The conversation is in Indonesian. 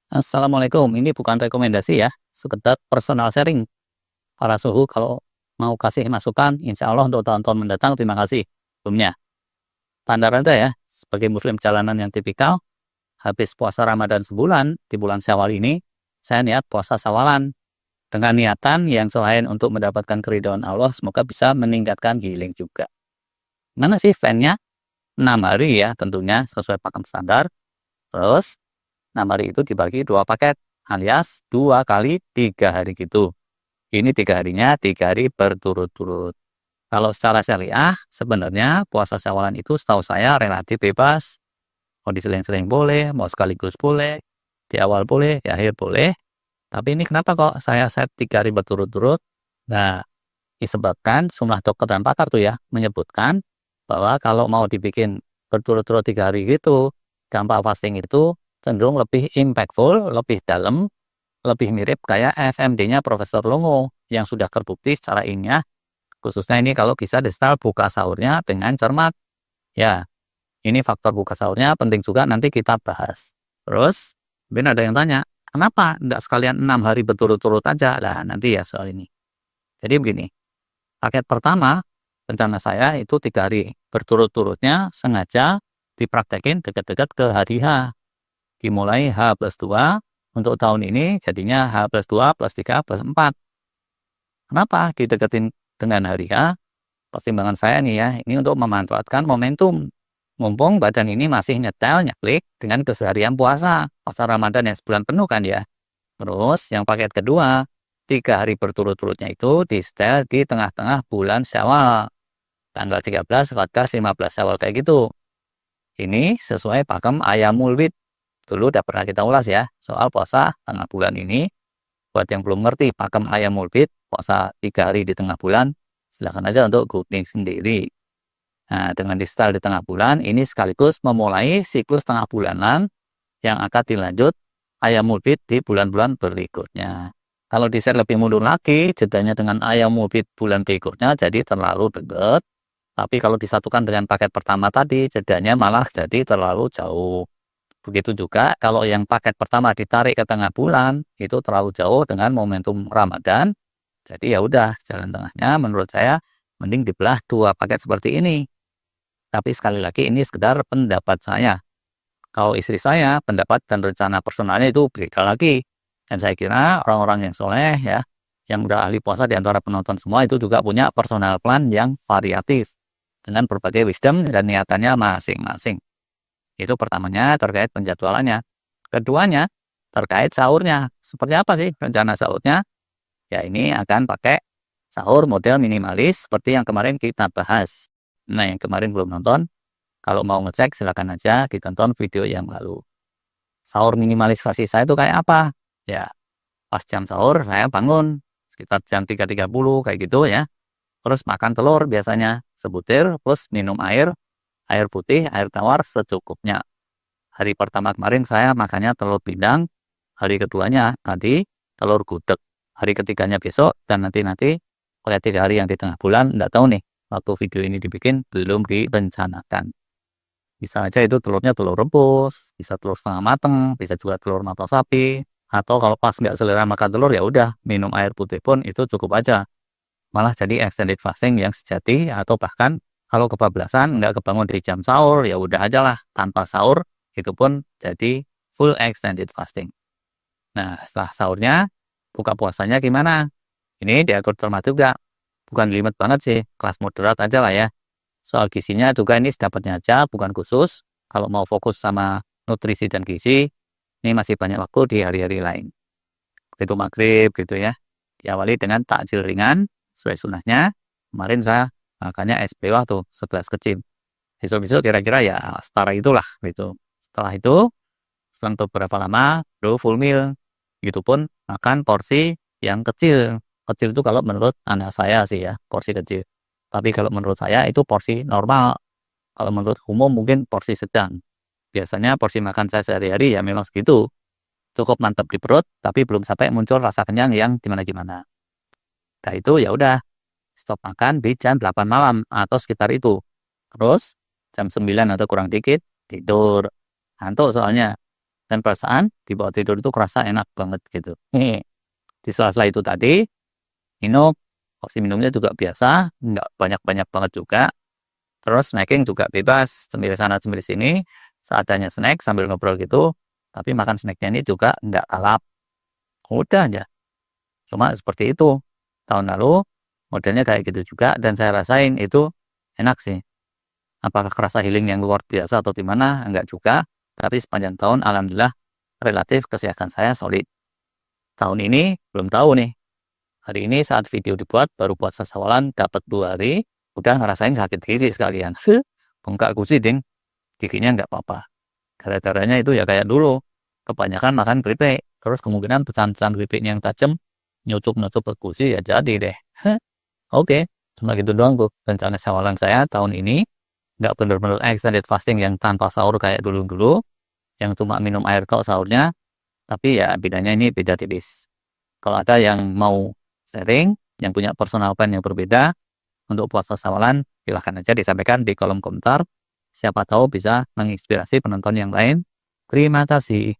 Assalamualaikum, ini bukan rekomendasi ya, sekedar personal sharing. Para suhu kalau mau kasih masukan, insya Allah untuk tahun-tahun mendatang, terima kasih. Sebelumnya, tanda randa ya, sebagai muslim jalanan yang tipikal, habis puasa Ramadan sebulan, di bulan Syawal ini, saya niat puasa Syawalan. Dengan niatan yang selain untuk mendapatkan keridhaan Allah, semoga bisa meningkatkan healing juga. Mana sih fan-nya? 6 hari ya, tentunya sesuai pakem standar. Terus, 6 hari itu dibagi 2 paket, alias 2 kali 3 hari gitu. Ini 3 harinya, 3 hari berturut-turut. Kalau secara syariah, sebenarnya puasa Syawalan itu setahu saya relatif bebas. Mau diseling-seling boleh, mau sekaligus boleh, di awal boleh, di akhir boleh. Tapi ini kenapa kok saya set 3 hari berturut-turut? Nah, disebabkan sejumlah dokter dan pakar tuh ya, menyebutkan bahwa kalau mau dibikin berturut-turut 3 hari gitu, dampak fasting itu cenderung lebih impactful, lebih dalam, lebih mirip kayak FMD-nya Profesor Longo yang sudah terbukti secara ilmiah, khususnya ini kalau bisa di style buka sahurnya dengan cermat. Ya, ini faktor buka sahurnya penting juga nanti kita bahas. Terus, mungkin ada yang tanya, kenapa nggak sekalian 6 hari berturut-turut aja? Lah, nanti ya soal ini. Jadi begini, paket pertama, rencana saya itu 3 hari berturut-turutnya sengaja dipraktekin dekat-dekat ke hari H. Dimulai H plus 2, untuk tahun ini jadinya H plus 2 plus 3 plus 4. Kenapa dideketin dengan hari H? Pertimbangan saya nih ya, ini untuk memanfaatkan momentum. Mumpung badan ini masih nyetel, nyeklik dengan keseharian puasa. Puasa Ramadan yang sebulan penuh kan ya. Terus yang paket kedua, 3 hari berturut-turutnya itu di setel di tengah-tengah bulan Syawal. Tanggal 13, 14, 15 Syawal kayak gitu. Ini sesuai pakem Ayamul Bid. Dulu udah pernah kita ulas ya, soal puasa tengah bulan ini. Buat yang belum ngerti pakem Ayamul Bid, puasa 3 hari di tengah bulan, silakan aja untuk googling sendiri. Nah, dengan di style di tengah bulan, ini sekaligus memulai siklus tengah bulanan yang akan dilanjut Ayamul Bid di bulan-bulan berikutnya. Kalau di set lebih mundur lagi, jedanya dengan Ayamul Bid bulan berikutnya jadi terlalu dekat. Tapi kalau disatukan dengan paket pertama tadi, jedanya malah jadi terlalu jauh. Begitu juga kalau yang paket pertama ditarik ke tengah bulan, itu terlalu jauh dengan momentum Ramadan. Jadi ya udah, jalan tengahnya menurut saya mending dibelah 2 paket seperti ini. Tapi sekali lagi ini sekedar pendapat saya. Kalau istri saya, pendapat dan rencana personalnya itu beda lagi. Dan saya kira orang-orang yang soleh ya, yang udah ahli puasa di antara penonton semua itu juga punya personal plan yang variatif dengan berbagai wisdom dan niatannya masing-masing. Itu pertamanya terkait penjadwalannya. Keduanya terkait sahurnya. Seperti apa sih rencana sahurnya? Ya ini akan pakai sahur model minimalis seperti yang kemarin kita bahas. Nah yang kemarin belum nonton, kalau mau ngecek silakan aja ditonton video yang lalu. Sahur minimalis versi saya itu kayak apa? Ya pas jam sahur saya bangun sekitar jam 3.30 kayak gitu ya. Terus makan telur biasanya sebutir, plus minum air, air putih, air tawar secukupnya. Hari pertama kemarin saya makannya telur pindang, hari keduanya tadi telur gudeg, hari ketiganya besok, dan nanti oleh 3 hari yang di tengah bulan, nggak tahu nih, waktu video ini dibikin belum direncanakan. Bisa aja itu telurnya telur rebus, bisa telur setengah mateng, bisa juga telur mata sapi, atau kalau pas nggak selera makan telur ya udah minum air putih pun itu cukup aja. Malah jadi extended fasting yang sejati, atau bahkan kalau kebablasan nggak kebangun di jam sahur ya udah aja lah tanpa sahur, itu pun jadi full extended fasting. Nah setelah sahurnya buka puasanya gimana? Ini diatur cermat juga, bukan limit banget sih, kelas moderat aja lah ya. Soal gizinya juga ini sedapatnya aja, bukan khusus. Kalau mau fokus sama nutrisi dan gizi, ini masih banyak waktu di hari-hari lain. Begitu maghrib gitu ya. Diawali dengan takjil ringan, sesuai sunahnya. Kemarin saya makannya es bawah tuh, segelas kecil. Besok-besok kira-kira ya setara itulah gitu. Setelah itu, selang beberapa lama, baru full meal. Gitu pun makan porsi yang kecil. Kecil itu kalau menurut anak saya sih ya, porsi kecil. Tapi kalau menurut saya itu porsi normal. Kalau menurut umum mungkin porsi sedang. Biasanya porsi makan saya sehari-hari ya memang segitu. Cukup mantap di perut, tapi belum sampai muncul rasa kenyang yang gimana-gimana. Nah itu ya udah, stop makan di jam 8 malam atau sekitar itu. Terus jam 9 atau kurang dikit tidur. Ngantuk soalnya. dan perasaan di bawah tidur itu kerasa enak banget gitu. Di sela-sela itu tadi, minum, porsi minumnya juga biasa, nggak banyak-banyak banget juga. Terus snacking juga bebas, cemil sana cemil sini, seadanya snack sambil ngobrol gitu, tapi makan snacknya ini juga nggak kalap. Udah aja, cuma seperti itu. Tahun lalu modelnya kayak gitu juga dan saya rasain itu enak sih. Apakah kerasa healing yang luar biasa atau gimana? Enggak juga, tapi sepanjang tahun alhamdulillah relatif kesehatan saya solid. Tahun ini belum tahu nih. Hari ini saat video dibuat baru puasa Syawalan dapat 2 hari, udah ngerasain sakit gigi sekalian. Bengkak gusi ding, giginya nggak apa-apa. Gara-garanya itu ya kayak dulu, kebanyakan makan keripik, terus kemungkinan pecahan-pecahan keripiknya yang tajam, nyucuk-nyucuk ke gusi ya jadi deh. Oke, cuma gitu doang tuh rencana Syawalan saya tahun ini. Nggak bener-bener extended fasting yang tanpa sahur kayak dulu-dulu, yang cuma minum air tok sahurnya, tapi ya bedanya ini beda tipis. Kalau ada yang mau sharing, yang punya personal plan yang berbeda untuk puasa Syawalan, silahkan aja disampaikan di kolom komentar. Siapa tahu bisa menginspirasi penonton yang lain. Terima kasih.